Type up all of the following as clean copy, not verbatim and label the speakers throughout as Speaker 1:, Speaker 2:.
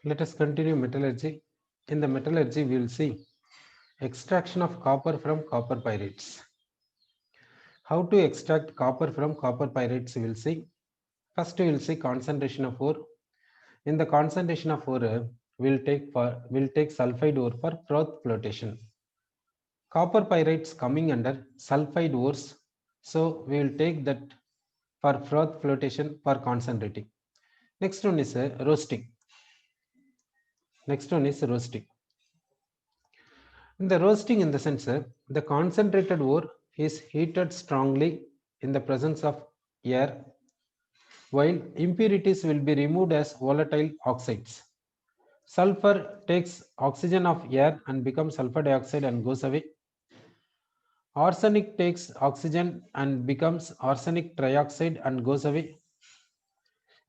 Speaker 1: Let us continue metallurgy. In the metallurgy, we will see extraction of copper from copper pyrites. How to extract copper from copper pyrites we will see. First, we will see concentration of ore. In the concentration of ore, we'll take sulfide ore for froth flotation. Copper pyrites coming under sulfide ores, so we will take that for froth flotation for concentrating. Next one is roasting. Next one is roasting. In the roasting, in the sense, the concentrated ore is heated strongly in the presence of air, while impurities will be removed as volatile oxides. Sulfur takes oxygen of air and becomes sulfur dioxide and goes away. Arsenic takes oxygen and becomes arsenic trioxide and goes away.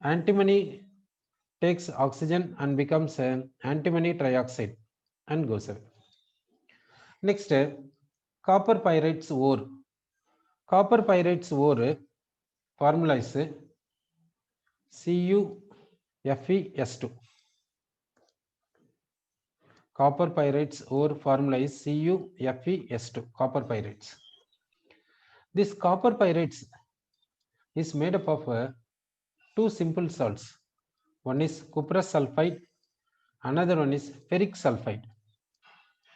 Speaker 1: Antimony takes oxygen and becomes antimony trioxide and goes away. Next, copper pyrites ore. Copper pyrites ore formula is CuFeS2. Copper pyrites ore formula is CuFeS2, copper pyrites. This copper pyrites is made up of two simple salts. One is cuprous sulfide, another one is ferric sulfide.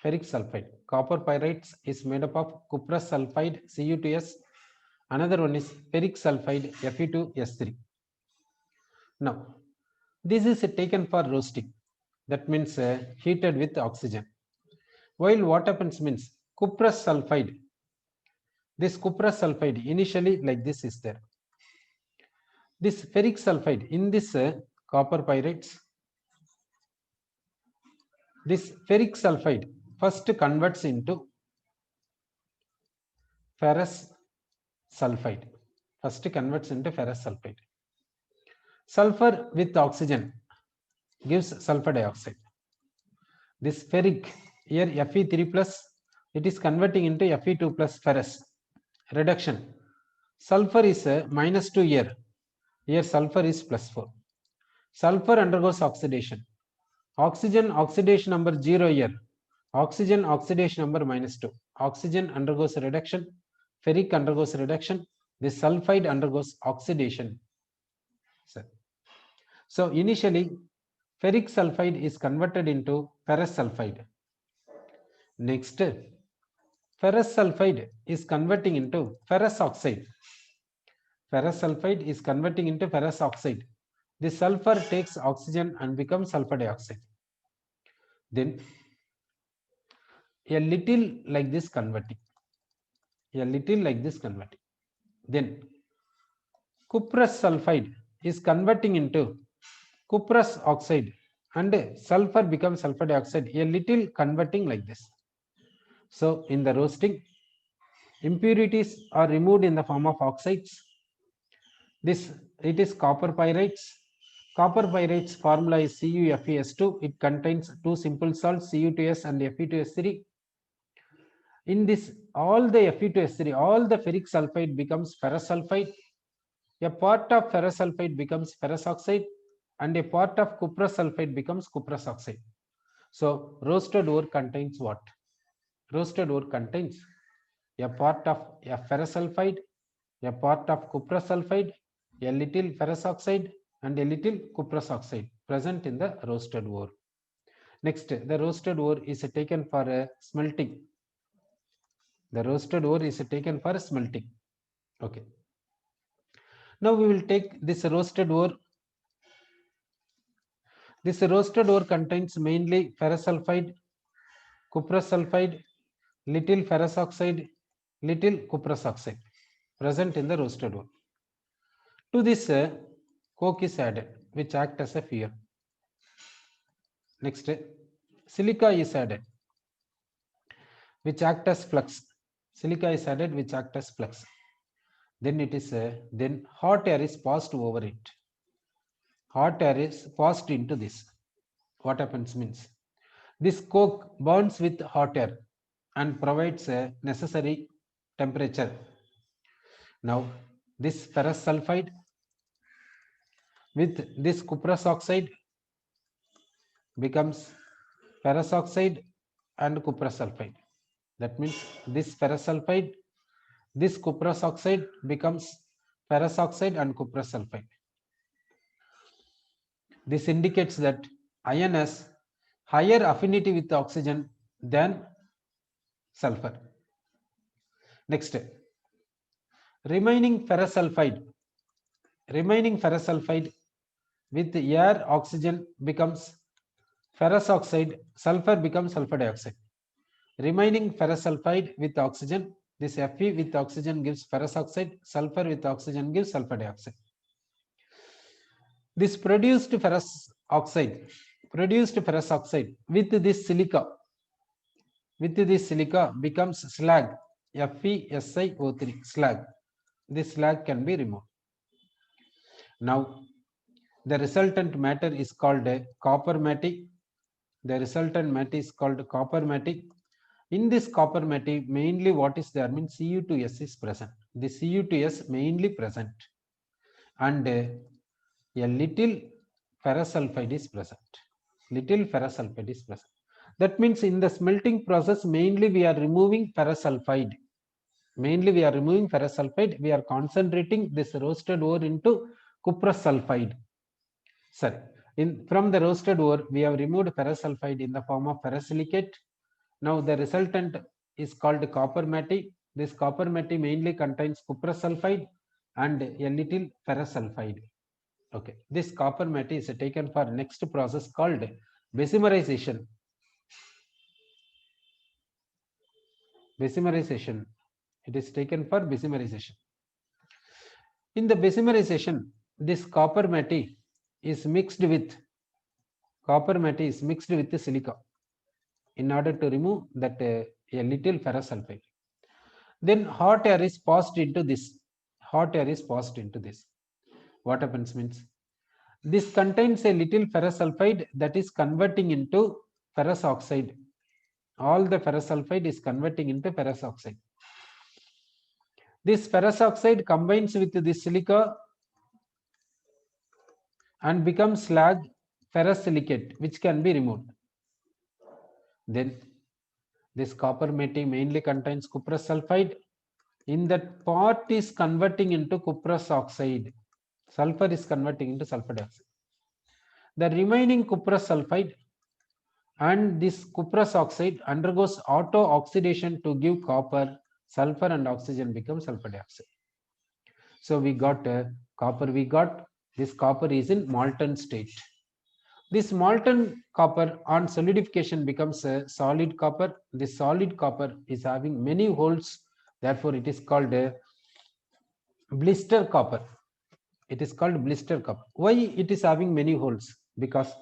Speaker 1: Ferric sulfide. Copper pyrites is made up of cuprous sulfide Cu2S, another one is ferric sulfide Fe2S3. Now, this is taken for roasting. That means heated with oxygen. While what happens means cuprous sulfide. This cuprous sulfide initially like this is there. This ferric sulfide in this copper pyrites, this ferric sulfide first converts into ferrous sulfide. First converts into ferrous sulfide. Sulfur with oxygen gives sulfur dioxide. This ferric here Fe3 plus, it is converting into Fe2 plus ferrous. Reduction. Sulfur is -2 here. Here sulfur is +4. Sulfur undergoes oxidation. Oxygen oxidation number 0 here. Oxygen oxidation number -2. Oxygen undergoes reduction. Ferric undergoes reduction. The sulfide undergoes oxidation. So initially, ferric sulfide is converted into ferrous sulfide. Next, ferrous sulfide is converting into ferrous oxide. Ferrous sulfide is converting into ferrous oxide. The sulfur takes oxygen and becomes sulfur dioxide. Then a little like this converting. A little like this converting. Then cuprous sulfide is converting into cuprous oxide and sulfur becomes sulfur dioxide. A little converting like this. So in the roasting, impurities are removed in the form of oxides. It is copper pyrites. Copper pyrites formula is CuFeS2. It contains two simple salts Cu2S and Fe2S3. In this, all the Fe2S3, all the ferric sulfide becomes ferrous sulfide. A part of ferrous sulfide becomes ferrous oxide, and a part of cuprous sulfide becomes cuprous oxide. So roasted ore contains what? Roasted ore contains a part of a ferrous sulfide, a part of cuprous sulfide, a little ferrous oxide, and a little cuprous oxide present in the roasted ore. Next, the roasted ore is taken for smelting. The roasted ore is taken for smelting. Okay. Now we will take this roasted ore. This roasted ore contains mainly ferrous sulfide, cuprous sulfide, little ferrous oxide, little cuprous oxide present in the roasted ore. To this, coke is added, which act as a fuel. Next, silica is added, which act as flux. Silica is added, which act as flux. Then it is then hot air is passed over it. Hot air is passed into this. What happens means this coke burns with hot air and provides a necessary temperature. Now this ferrous sulfide with this cuprous oxide becomes ferrous oxide and cuprous sulfide. That means this ferrous sulfide, this cuprous oxide becomes ferrous oxide and cuprous sulfide. This indicates that iron has higher affinity with oxygen than sulfur. Next, remaining ferrous sulfide with air oxygen becomes ferrous oxide, sulfur becomes sulfur dioxide. Remaining ferrous sulfide with oxygen, this Fe with oxygen gives ferrous oxide, sulfur with oxygen gives sulfur dioxide. This produced ferrous oxide with this silica becomes slag, FeSiO3 slag. This slag can be removed. Now the resultant matter is called copper matte. The resultant matte is called copper matte. In this copper matte, mainly what is there means Cu2S is present. The Cu2S mainly present, and a little ferrous sulfide is present. That means in the smelting process, mainly we are removing ferrous sulfide. We are concentrating this roasted ore into cuprous sulfide. Sorry, from the roasted ore, we have removed ferrous sulfide in the form of ferrosilicate. Now the resultant is called copper matte. This copper matte mainly contains cuprous sulfide and a little ferrous sulfide. Okay, this copper matte is taken for next process called besimerization. It is taken for besimerization. In the besimerization, this copper matte is mixed with the silica in order to remove that a little ferrous sulfide. Then hot air is passed into this. What happens means this contains a little ferrous sulfide that is converting into ferrous oxide. All the ferrous sulfide is converting into ferrous oxide. This ferrous oxide combines with this silica and becomes slag ferrous silicate, which can be removed. Then this copper matte mainly contains cuprous sulfide. In that part is converting into cuprous oxide. Sulfur is converting into sulfur dioxide. The remaining cuprous sulfide and this cuprous oxide undergoes auto oxidation to give copper. Sulfur and oxygen become sulfur dioxide. So we got copper. This copper is in molten state. This molten copper on solidification becomes a solid copper. This solid copper is having many holes. Therefore, it is called a blister copper. Why it is having many holes? Because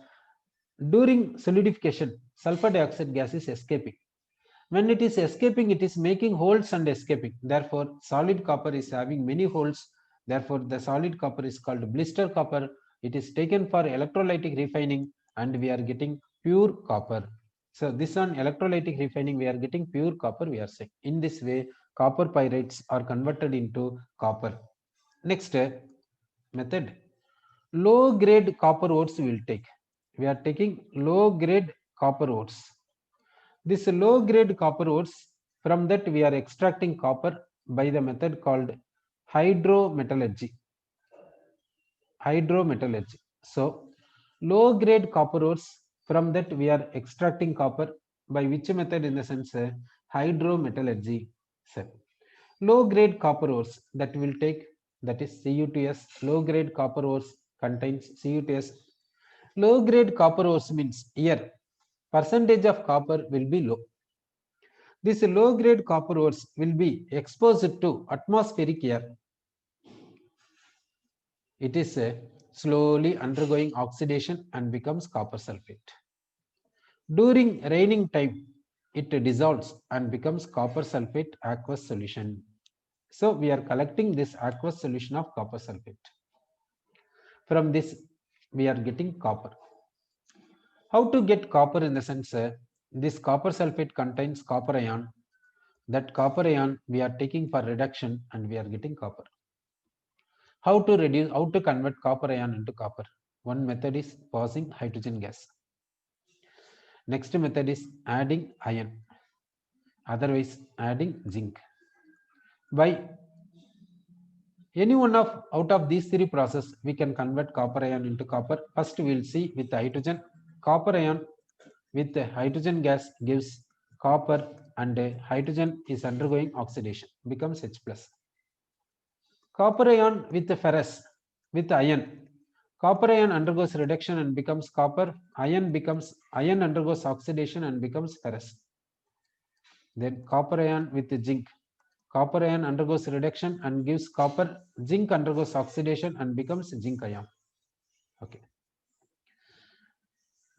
Speaker 1: during solidification, sulfur dioxide gas is escaping. When it is escaping, it is making holes and escaping. Therefore, solid copper is having many holes. Therefore, the solid copper is called blister copper. It is taken for electrolytic refining and we are getting pure copper. So this on electrolytic refining, we are getting pure copper, we are saying. In this way, copper pyrites are converted into copper. Next method, low grade copper ores we will take. We are taking low grade copper ores. This low grade copper ores, from that we are extracting copper by the method called hydrometallurgy. So low grade copper ores, from that we are extracting copper by which method? In the sense hydrometallurgy. So low grade copper ores that will take, that is Cu2S. Low grade copper ores contains Cu2S. Low grade copper ores means here percentage of copper will be low. This low grade copper ores will be exposed to atmospheric air. It is slowly undergoing oxidation and becomes copper sulfate. During raining time, it dissolves and becomes copper sulfate aqueous solution. So we are collecting this aqueous solution of copper sulfate. From this, we are getting copper. How to get copper? In the sense, this copper sulfate contains copper ion. That copper ion we are taking for reduction and we are getting copper. How to convert copper ion into copper? One method is passing hydrogen gas. Next method is adding iron, otherwise adding zinc. By any one of out of these three processes, we can convert copper ion into copper. First, we will see with hydrogen. Copper ion with the hydrogen gas gives copper, and hydrogen is undergoing oxidation, becomes H plus. Copper ion with the ferrous with iron. Copper ion undergoes reduction and becomes copper. Iron undergoes oxidation and becomes ferrous. Then copper ion with the zinc. Copper ion undergoes reduction and gives copper. Zinc undergoes oxidation and becomes zinc ion. Okay.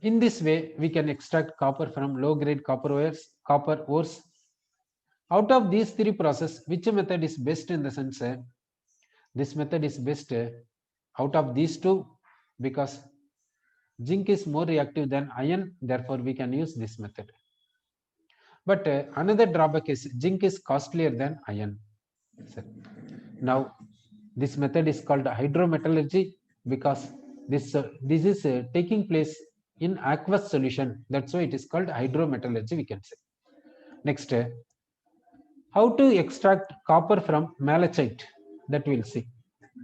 Speaker 1: In this way, we can extract copper from low-grade copper ores. Out of these three processes, which method is best in the sense? This method is best out of these two because zinc is more reactive than iron. Therefore, we can use this method. But another drawback is zinc is costlier than iron. Now, this method is called hydrometallurgy because this is taking place in aqueous solution. That's why it is called hydrometallurgy, we can say. Next, how to extract copper from malachite, that we'll see.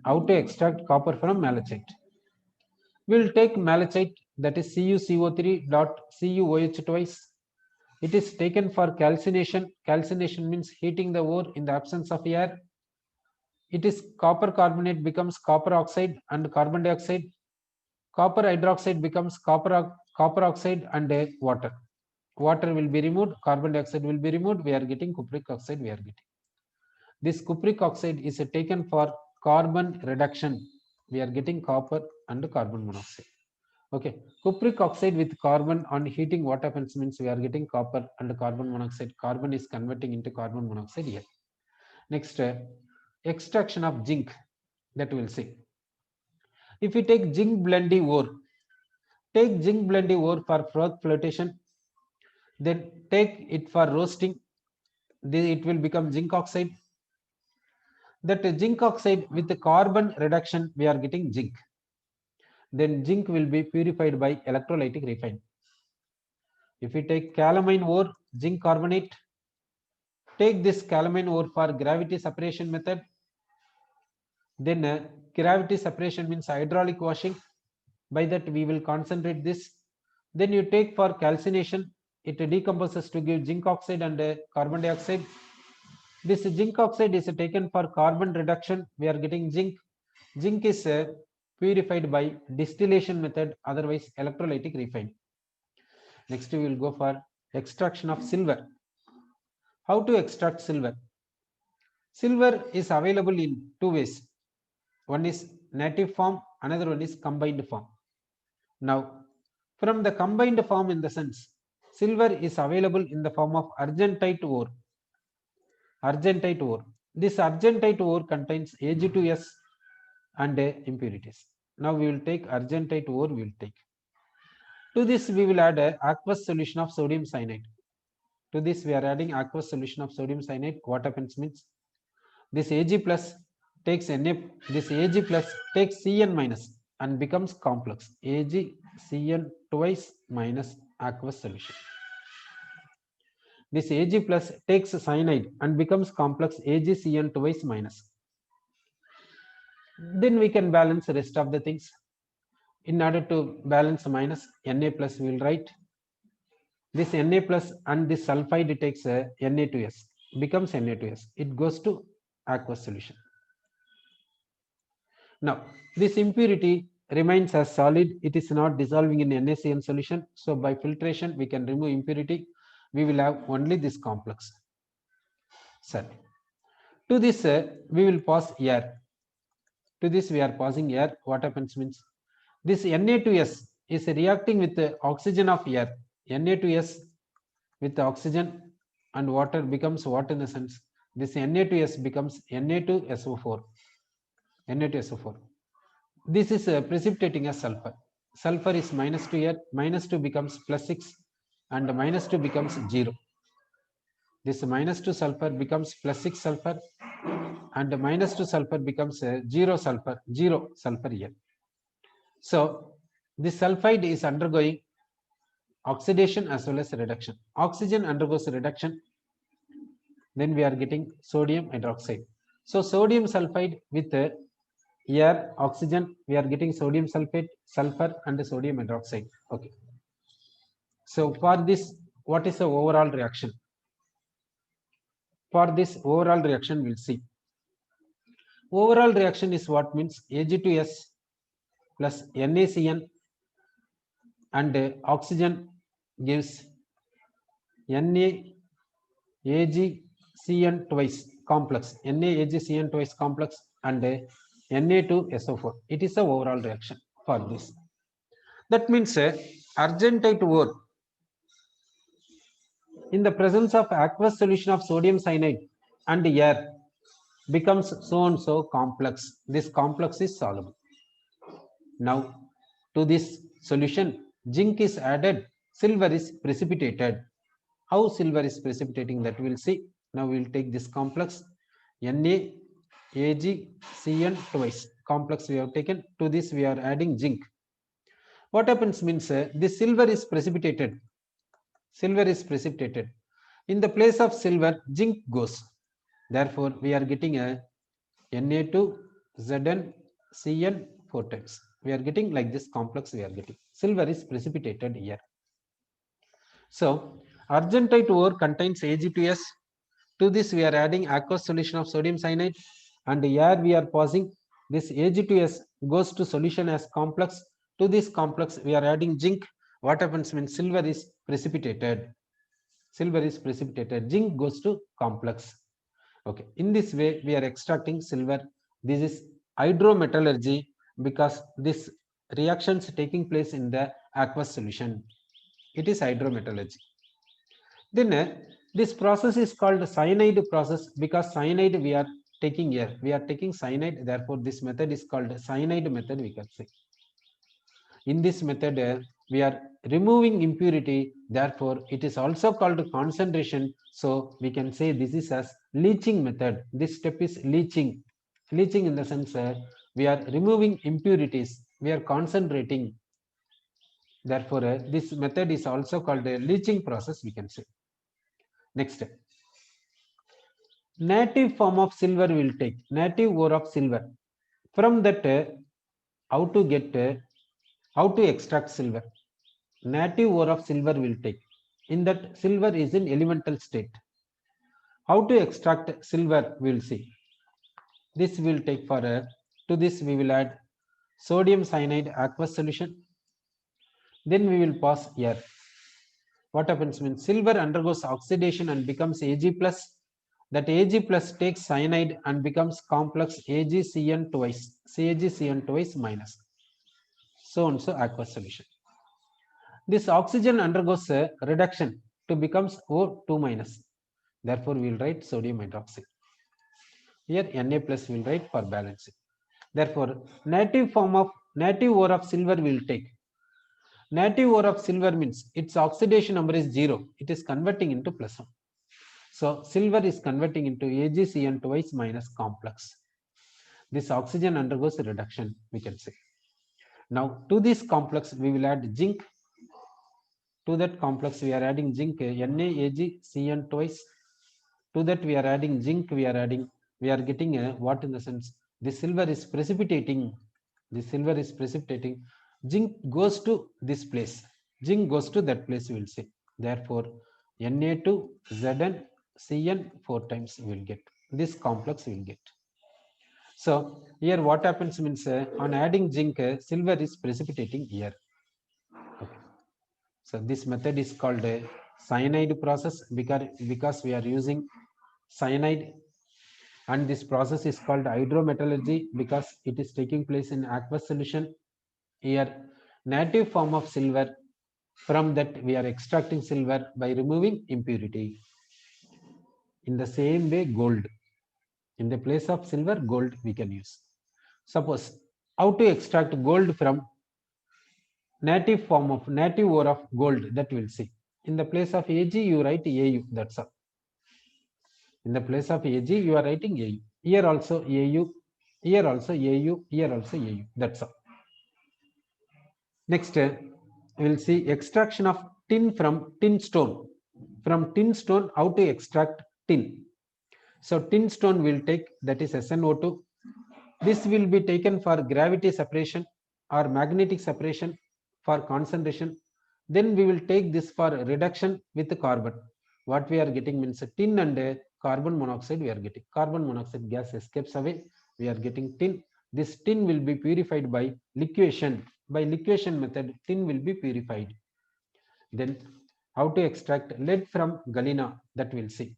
Speaker 1: How to extract copper from malachite. We'll take malachite, that is CuCO3 dot CuOH twice. It is taken for calcination. Calcination means heating the ore in the absence of air. It is copper carbonate becomes copper oxide and carbon dioxide. Copper hydroxide becomes copper oxide and water. Water will be removed, carbon dioxide will be removed, we are getting cupric oxide, we are getting. This cupric oxide is taken for carbon reduction. We are getting copper and carbon monoxide. Okay, cupric oxide with carbon on heating, what happens means we are getting copper and carbon monoxide. Carbon is converting into carbon monoxide here. Next, extraction of zinc, that we'll see. If we take zinc blendy ore, take zinc blendy ore for flotation, then take it for roasting, it will become zinc oxide. That zinc oxide with the carbon reduction, we are getting zinc. Then zinc will be purified by electrolytic refine. If we take calamine ore, zinc carbonate, take this calamine ore for gravity separation method. Then gravity separation means hydraulic washing. By that we will concentrate this. Then you take for calcination, it decomposes to give zinc oxide and carbon dioxide. This zinc oxide is taken for carbon reduction, we are getting zinc. Zinc is purified by distillation method, otherwise electrolytic refine. Next we will go for extraction of silver. How to extract silver? Silver is available in two ways. One is native form, another one is combined form. Now, from the combined form in the sense, silver is available in the form of argentite ore. Argentite ore. This argentite ore contains Ag2S and impurities. Now we will take argentite ore, we will take. To this we will add a aqueous solution of sodium cyanide. To this we are adding aqueous solution of sodium cyanide. What happens means this Ag plus takes Na, this Ag plus takes Cn minus and becomes complex. AgCN twice minus aqueous solution. This Ag plus takes cyanide and becomes complex AgCN twice minus. Then we can balance the rest of the things. In order to balance minus, Na plus we will write. This Na plus and this sulfide takes Na2S, becomes Na2S. It goes to aqueous solution. Now, this impurity remains as solid. It is not dissolving in NaCN solution. So by filtration, we can remove impurity. We will have only this complex. Sir, to this we will pass air. To this we are passing air. What happens means this Na2S is reacting with the oxygen of air. Na2S with the oxygen and water becomes what in the sense? This Na2S becomes Na2SO4. Na2SO4. This is precipitating as sulfur. Sulfur is -2 here. -2 becomes +6 and -2 becomes 0. This -2 sulfur becomes +6 sulfur and -2 sulfur becomes 0 sulfur here. So this sulfide is undergoing oxidation as well as reduction. Oxygen undergoes reduction, then we are getting sodium hydroxide. So sodium sulfide with air, oxygen, we are getting sodium sulfate, sulfur and sodium hydroxide. Okay. So for this, what is the overall reaction? For this overall reaction, we'll see. Overall reaction is what means Ag2S plus NaCN and oxygen gives NaAgCN twice complex, NaAgCN twice complex and Na2SO4. It is the overall reaction for this. That means argentite ore in the presence of aqueous solution of sodium cyanide and air becomes so and so complex. This complex is soluble. Now to this solution, zinc is added, silver is precipitated. How silver is precipitating, that we'll see. Now we'll take this complex NaAgCN twice complex we have taken. To this we are adding zinc. What happens means this silver is precipitated. Silver is precipitated. In the place of silver, zinc goes. Therefore, we are getting a Na2ZnCN 4 times. We are getting like this complex we are getting. Silver is precipitated here. So, argentite ore contains Ag2S. To this, we are adding aqueous solution of sodium cyanide, and here we are passing this Ag2S goes to solution as complex. To this complex, we are adding zinc. What happens when silver is precipitated? Silver is precipitated. Zinc goes to complex. Okay. In this way, we are extracting silver. This is hydrometallurgy because this reactions taking place in the aqueous solution. It is hydrometallurgy. Then this process is called cyanide process because cyanide we are taking here. We are taking cyanide. Therefore, this method is called cyanide method, we can say. In this method, we are removing impurity. Therefore, it is also called concentration. So, we can say this is as leaching method. This step is leaching. Leaching in the sense we are removing impurities. We are concentrating. Therefore, this method is also called a leaching process, we can say. Next step. Native form of silver will take. Native ore of silver. From that, how to extract silver. Native ore of silver will take. In that, silver is in elemental state. How to extract silver, we will see. This will take for to this we will add sodium cyanide aqueous solution. Then we will pass air. What happens when silver undergoes oxidation and becomes Ag plus? That Ag plus takes cyanide and becomes complex AgCN twice, CAgCN twice minus. So and so aqueous solution. This oxygen undergoes a reduction to becomes O2 minus. Therefore, we will write sodium hydroxide. Here Na plus will write for balancing. Therefore, native ore of silver will take. Native ore of silver means its oxidation number is 0. It is converting into plus 1. So, silver is converting into AgCN twice minus complex. This oxygen undergoes a reduction, we can say. Now, to this complex, we will add zinc. To that complex, we are adding zinc, NaAgCN twice. To that, we are adding zinc, we are getting what in the sense, the silver is precipitating. The silver is precipitating. Zinc goes to this place. Zinc goes to that place, we will say. Therefore, Na2ZnCN 4 times we will get. This complex we will get. So, here what happens means on adding zinc, silver is precipitating here. Okay. So, this method is called a cyanide process because we are using cyanide, and this process is called hydrometallurgy because it is taking place in aqueous solution. Here, native form of silver, from that we are extracting silver by removing impurity. In the same way, gold. In the place of silver, gold we can use. Suppose, how to extract gold from native ore of gold, that we'll see. In the place of Ag, you write Au, that's all. In the place of Ag, you are writing Au. Here also Au, here also Au, here also Au, that's all. Next, we will see extraction of tin from tin stone. From tin stone, how to extract tin? So tin stone will take, that is SnO2. This will be taken for gravity separation or magnetic separation for concentration. Then we will take this for reduction with the carbon. What we are getting means tin and carbon monoxide we are getting. Carbon monoxide gas escapes away. We are getting tin. This tin will be purified by liquefaction. By liquefaction method, tin will be purified. Then how to extract lead from galena, that we'll see.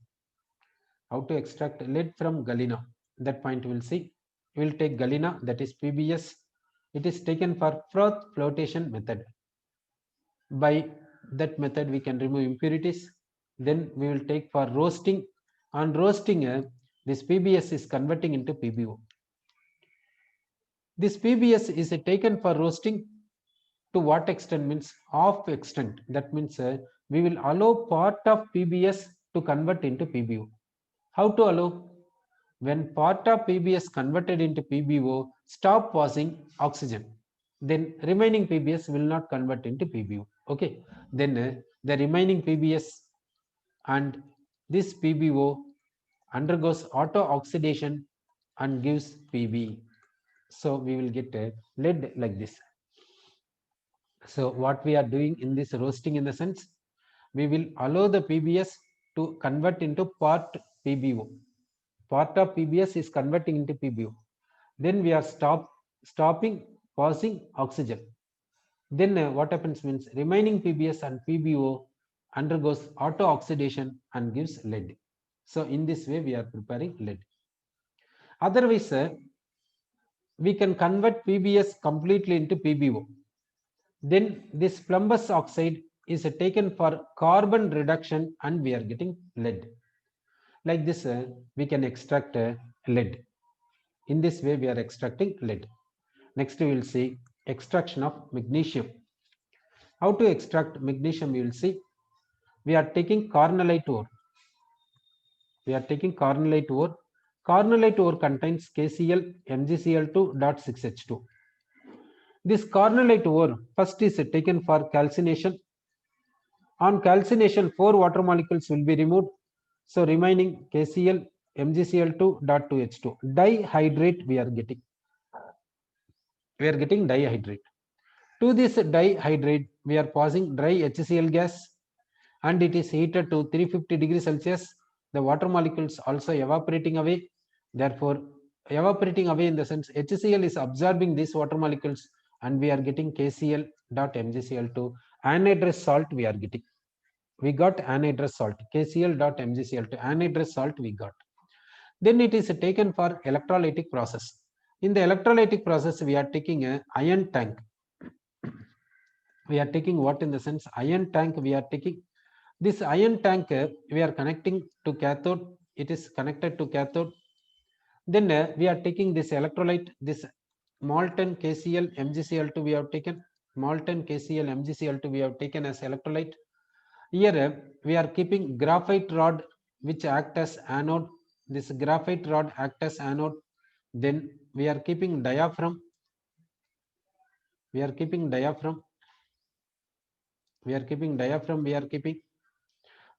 Speaker 1: How to extract lead from galena, that point we'll see. We will take galena, that is PBS. It is taken for froth flotation method. By that method we can remove impurities. Then we will take for roasting. On roasting, this PBS is converting into PBO. This PBS is taken for roasting to what extent means half extent. That means we will allow part of PBS to convert into PBO. How to allow? When part of PBS converted into PBO stop passing oxygen, then remaining PBS will not convert into PBO. Okay, then the remaining PBS and this PBO undergoes auto oxidation and gives PB. So we will get a lead like this. So what we are doing in this roasting, in the sense, we will allow the PBS to convert into part PBO. Part of PBS is converting into PBO. Then we are stopping passing oxygen. Then what happens means remaining PBS and PBO undergoes auto oxidation and gives lead. So in this way we are preparing lead. Otherwise, we can convert PBS completely into PBO. Then this plumbous oxide is taken for carbon reduction and we are getting lead. Like this, we can extract lead. In this way, we are extracting lead. Next, we will see extraction of magnesium. How to extract magnesium, we will see. We are taking cornellite ore. We are taking cornellite ore. Cornellite ore contains KCl MgCl2.6H2. This cornellite ore first is taken for calcination. On calcination, 4 water molecules will be removed. So remaining KCl MgCl2.2H2. Dihydrate we are getting. We are getting dihydrate. To this dihydrate, we are passing dry HCl gas and it is heated to 350 degrees Celsius. The water molecules also evaporating away. Therefore, evaporating away in the sense HCl is absorbing these water molecules and we are getting KCl.MgCl2. Anhydrous salt we are getting. We got anhydrous salt, KCl.MgCl2. Anhydrous salt we got. Then it is taken for electrolytic process. In the electrolytic process, we are taking a ion tank. We are taking what, in the sense ion tank we are taking. This ion tank we are connecting to cathode. It is connected to cathode. Then we are taking this electrolyte, this molten KCl MgCl2 we have taken. Molten KCl MgCl2 we have taken as electrolyte. Here we are keeping graphite rod which act as anode. This graphite rod act as anode. Then we are keeping diaphragm. We are keeping diaphragm. We are keeping diaphragm. We are keeping.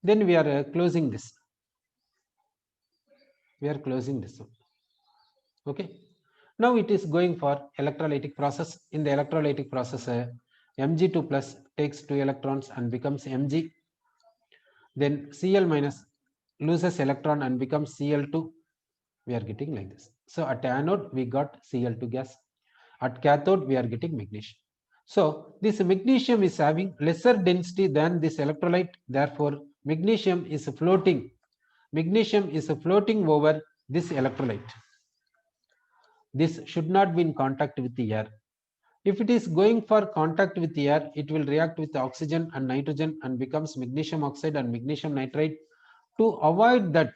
Speaker 1: Then we are closing this. We are closing this one. Okay. Now it is going for electrolytic process. In the electrolytic process, Mg2 plus takes 2 electrons and becomes Mg. Then Cl minus loses electron and becomes Cl2. We are getting like this. So at anode we got Cl2 gas. At cathode we are getting magnesium. So this magnesium is having lesser density than this electrolyte. Therefore, magnesium is floating. Magnesium is floating over this electrolyte. This should not be in contact with the air. If it is going for contact with the air, it will react with oxygen and nitrogen and becomes magnesium oxide and magnesium nitride. To avoid that,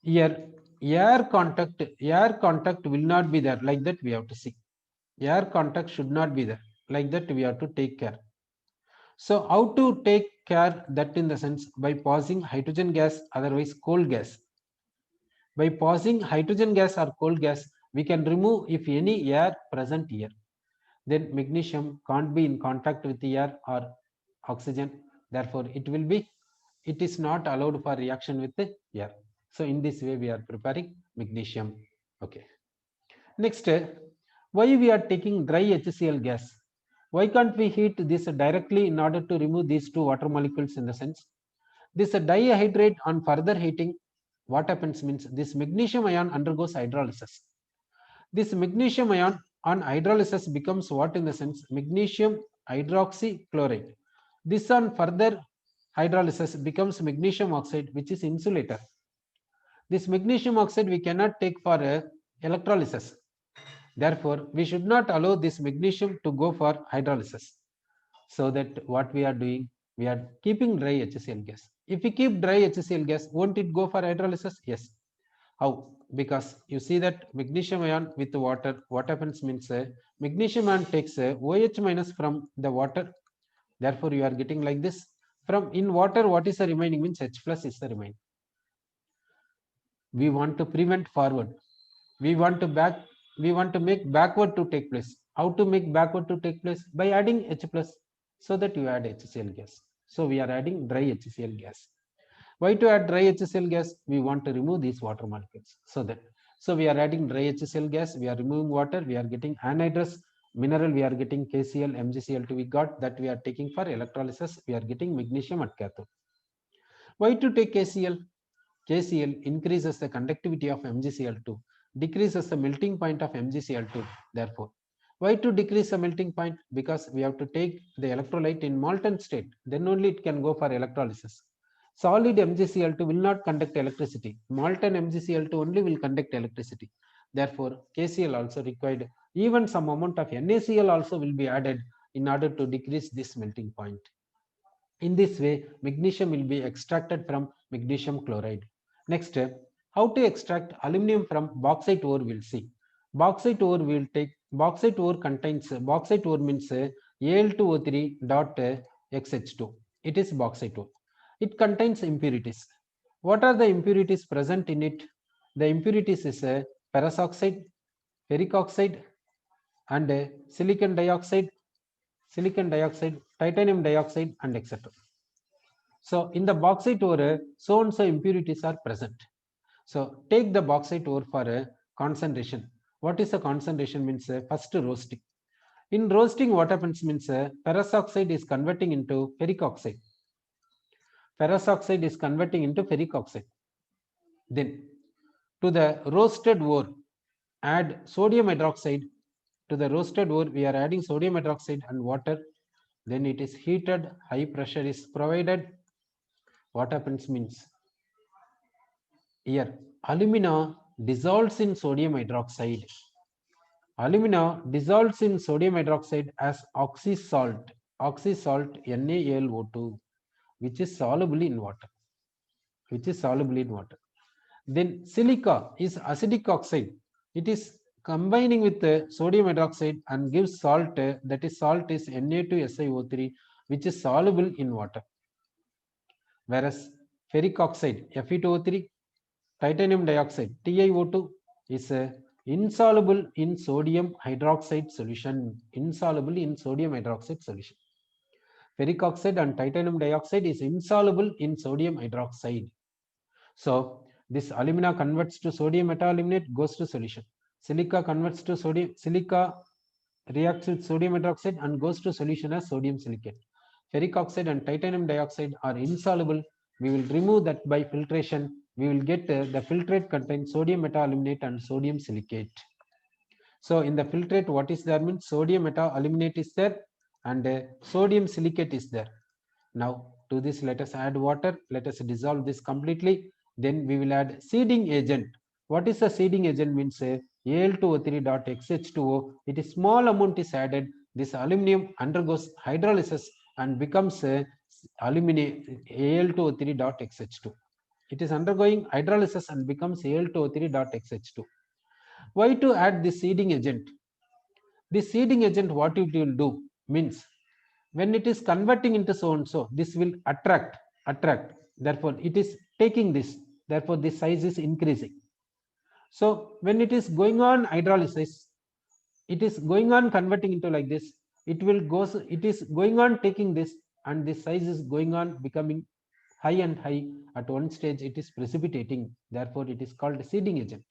Speaker 1: here air contact will not be there. Like that we have to see. Air contact should not be there. Like that we have to take care. So how to take care that, in the sense, by passing hydrogen gas, otherwise coal gas. By passing hydrogen gas or coal gas, we can remove if any air present here. Then magnesium can't be in contact with the air or oxygen. Therefore, it is not allowed for reaction with the air. So in this way, we are preparing magnesium. Okay. Next, why we are taking dry HCl gas? Why can't we heat this directly in order to remove these two water molecules in the sense? This dihydrate on further heating, what happens means this magnesium ion undergoes hydrolysis. This magnesium ion on hydrolysis becomes what in the sense? Magnesium hydroxychloride. This on further hydrolysis becomes magnesium oxide, which is insulator. This magnesium oxide we cannot take for electrolysis. Therefore, we should not allow this magnesium to go for hydrolysis. So that what we are doing, we are keeping dry HCl gas. If we keep dry HCl gas, won't it go for hydrolysis? Yes. How? Because you see that magnesium ion with water, what happens means magnesium ion takes OH minus from the water. Therefore, you are getting like this. From in water, what is the remaining means H plus is the remaining. We want to prevent forward. We want to make backward to take place. How to make backward to take place? By adding H plus, so that you add HCl gas. So we are adding dry HCl gas. Why to add dry HCl gas? We want to remove these water molecules. So we are adding dry HCl gas, we are removing water, we are getting anhydrous mineral, we are getting KCl, MgCl2, we got that we are taking for electrolysis, we are getting magnesium at cathode. Why to take KCl? KCl increases the conductivity of MgCl2, decreases the melting point of MgCl2. Therefore, why to decrease the melting point? Because we have to take the electrolyte in molten state, then only it can go for electrolysis. Solid MgCl2 will not conduct electricity. Molten MgCl2 only will conduct electricity. Therefore, KCl also required. Even some amount of NaCl also will be added in order to decrease this melting point. In this way, magnesium will be extracted from magnesium chloride. Next, how to extract aluminum from bauxite ore we'll see. Bauxite ore will take, bauxite ore contains, bauxite ore means Al2O3 dot XH2. It is bauxite ore. It contains impurities. What are the impurities present in it? The impurities is ferrous oxide, ferric oxide, and silicon dioxide, titanium dioxide, and etc. So in the bauxite ore, so and so impurities are present. So take the bauxite ore for a concentration. What is the concentration means? First roasting. In roasting, what happens means ferrous oxide is converting into ferric oxide. Ferrous oxide is converting into ferric oxide. Then to the roasted ore, add sodium hydroxide. To the roasted ore, we are adding sodium hydroxide and water. Then it is heated, high pressure is provided. What happens means here alumina dissolves in sodium hydroxide. Alumina dissolves in sodium hydroxide as oxysalt NaAlO2, which is soluble in water. Then silica is acidic oxide. It is combining with the sodium hydroxide and gives salt. That is salt is Na2SiO3, which is soluble in water. Whereas ferric oxide Fe2O3, titanium dioxide TiO2 is insoluble in sodium hydroxide solution. Ferric oxide and titanium dioxide is insoluble in sodium hydroxide. So this alumina converts to sodium metaaluminate, goes to solution. Silica converts to silica reacts with sodium hydroxide and goes to solution as sodium silicate. Ferric oxide and titanium dioxide are insoluble. We will remove that by filtration. We will get the filtrate contains sodium metaaluminate and sodium silicate. So in the filtrate, what is there means sodium metaaluminate is there and sodium silicate is there. Now to this, let us add water. Let us dissolve this completely. Then we will add seeding agent. What is the seeding agent means? Al2O3.XH2O. It is small amount is added. This aluminum undergoes hydrolysis and becomes Al2O3.XH2. It is undergoing hydrolysis and becomes Al2O3.XH2. Why to add this seeding agent? This seeding agent, what it will do means when it is converting into so and so, this will attract. Therefore, it is taking this. Therefore, this size is increasing. So when it is going on hydrolysis, it is going on converting into like this. It is going on taking this. and this size is going on becoming high and high. At one stage it is precipitating, therefore it is called seeding agent.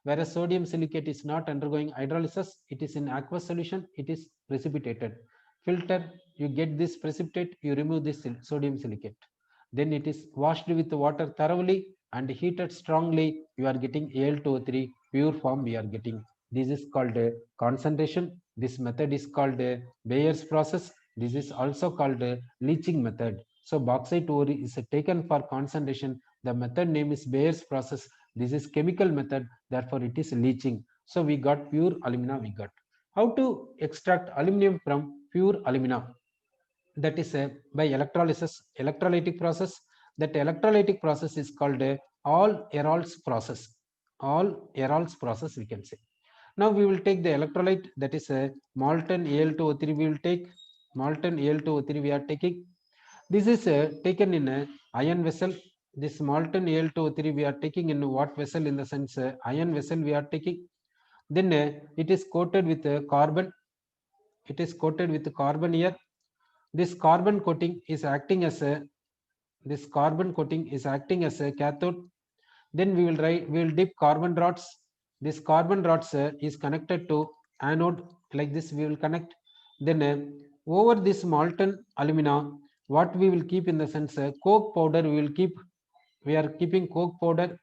Speaker 1: Whereas sodium silicate is not undergoing hydrolysis, it is in aqueous solution, it is precipitated. Filter, you get this precipitate, you remove this sodium silicate. Then it is washed with water thoroughly and heated strongly, you are getting Al2O3 pure form we are getting. This is called concentration. This method is called Bayer's process. This is also called leaching method. So bauxite ore is taken for concentration. The method name is Bayer's process. This is chemical method, therefore it is leaching. So we got pure alumina we got. How to extract aluminum from pure alumina? That is by electrolysis, electrolytic process. That electrolytic process is called a all-Herold's process. All-Herold's process we can say. Now we will take the electrolyte, that is a molten Al2O3 we will take. Molten Al2O3 we are taking. This is taken in a iron vessel. This molten Al2O3 we are taking in what vessel? In the sense iron vessel we are taking. Then it is coated with carbon. It is coated with carbon here. This carbon coating is acting as a cathode. Then we will dip carbon rods. This carbon rods is connected to anode, like this we will connect. Then over this molten alumina, what we will keep in the sense coke powder we will keep. We are keeping coke powder.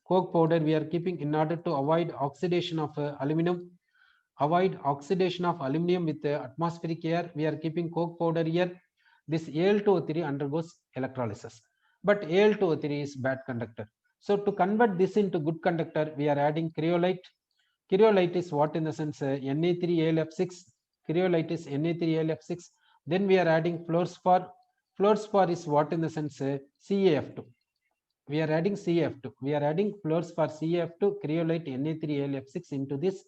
Speaker 1: Coke powder we are keeping in order to avoid oxidation of aluminum. Avoid oxidation of aluminum with atmospheric air. We are keeping coke powder here. This Al2O3 undergoes electrolysis, but Al2O3 is bad conductor. So to convert this into good conductor, we are adding cryolite. Cryolite is what in the sense Na3Al(F6). Cryolite is Na3Al(F6). Then we are adding fluorspar. Fluorspar is what in the sense CaF2. We are adding CaF2. We are adding fluorspar CaF2, cryolite Na3Al(F6) into this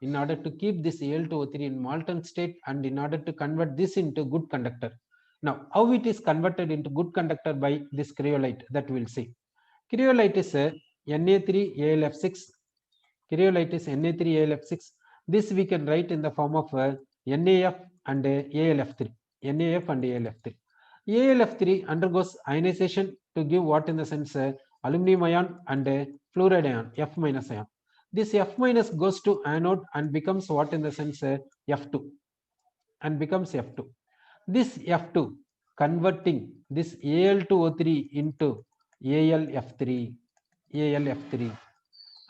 Speaker 1: in order to keep this Al2O3 in molten state and in order to convert this into good conductor. Now, how it is converted into good conductor by this cryolite, that we will see. Cryolite is Na3Al(F6). Cryolite is Na3Al(F6). This we can write in the form of NaF and Al(F3). NaF and Al(F3). Al(F3) undergoes ionization to give what in the sense aluminum ion and fluoride ion, F minus ion. This F minus goes to anode and becomes what in the sense F2 and becomes F2. This F2 converting this Al2O3 into AlF3, AlF3,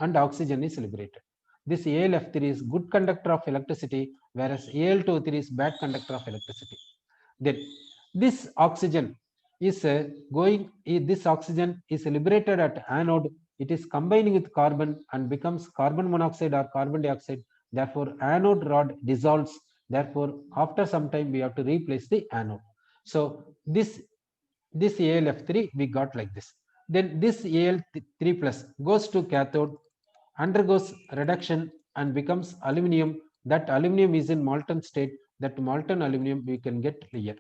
Speaker 1: and oxygen is liberated. This AlF3 is good conductor of electricity, whereas Al2O3 is bad conductor of electricity. Then this oxygen is this oxygen is liberated at anode. It is combining with carbon and becomes carbon monoxide or carbon dioxide. Therefore, anode rod dissolves. Therefore, after some time, we have to replace the anode. So this AlF3 we got like this. Then this Al3 plus goes to cathode, undergoes reduction and becomes aluminium. That aluminium is in molten state. That molten aluminium we can get here.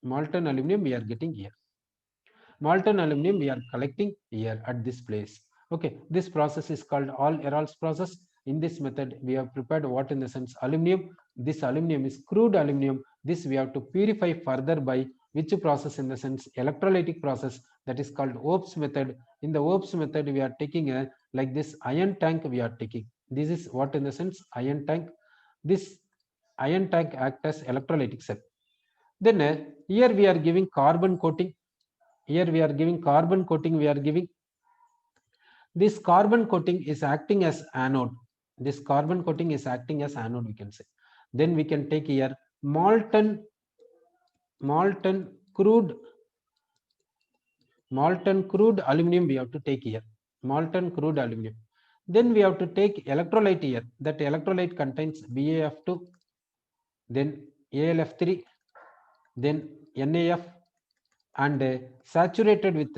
Speaker 1: Molten aluminium we are getting here. Molten aluminium we are collecting here at this place. Okay, this process is called all-Herold's process. In this method, we have prepared what in the sense aluminum. This aluminum is crude aluminum. This we have to purify further by which process in the sense electrolytic process, that is called Opes method. In the Opes method, we are taking a like this iron tank we are taking. This is what in the sense iron tank. This iron tank acts as electrolytic cell. Then here we are giving carbon coating. Here we are giving carbon coating. We are giving this carbon coating is acting as anode. This carbon coating is acting as anode, we can say. Then we can take here molten crude aluminum we have to take here. Molten crude aluminum. Then we have to take electrolyte here. That electrolyte contains BaF2, then AlF3, then NaF, and saturated with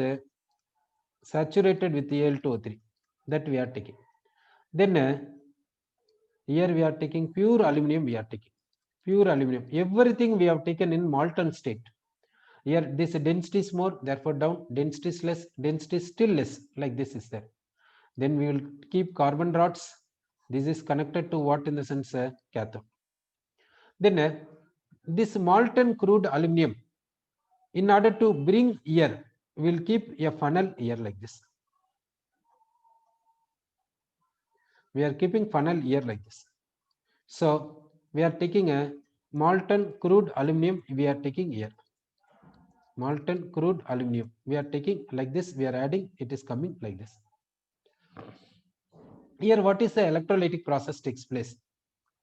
Speaker 1: Al2O3, that we are taking. Then here we are taking pure aluminum. We are taking pure aluminum. Everything we have taken in molten state. Here this density is more, therefore down. Density is less, density is still less. Like this is there. Then we will keep carbon rods. This is connected to what in the sense cathode. Then this molten crude aluminum In order to bring here, we will keep a funnel here like this. We are keeping funnel here like this. So we are taking a molten crude aluminum, we are taking here. Molten crude aluminum, we are taking like this, we are adding, it is coming like this. Here, what is the electrolytic process takes place?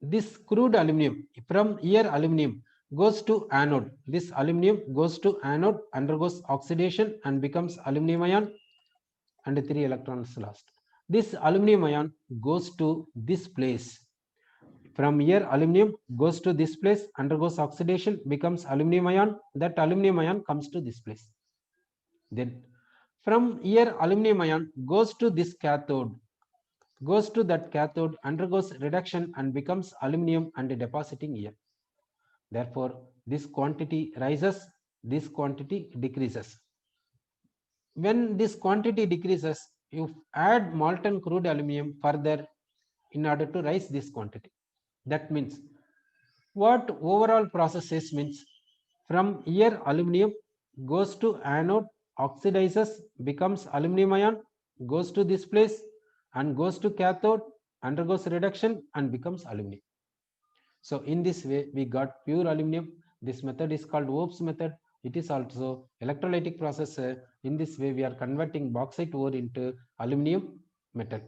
Speaker 1: This crude aluminum, from here aluminum goes to anode. This aluminum goes to anode, undergoes oxidation and becomes aluminum ion, and 3 electrons lost. This aluminum ion goes to this place. From here aluminum goes to this place, undergoes oxidation, becomes aluminum ion. That aluminum ion comes to this place. Then from here aluminum ion goes to this cathode, goes to that cathode, undergoes reduction and becomes aluminum and depositing here. Therefore, this quantity rises, this quantity decreases. When this quantity decreases, you add molten crude aluminum further in order to rise this quantity. That means what overall process is means from here aluminum goes to anode, oxidizes, becomes aluminum ion, goes to this place and goes to cathode, undergoes reduction and becomes aluminum. So in this way we got pure aluminum. This method is called Opes method. It is also electrolytic process. In this way we are converting bauxite ore into aluminum metal.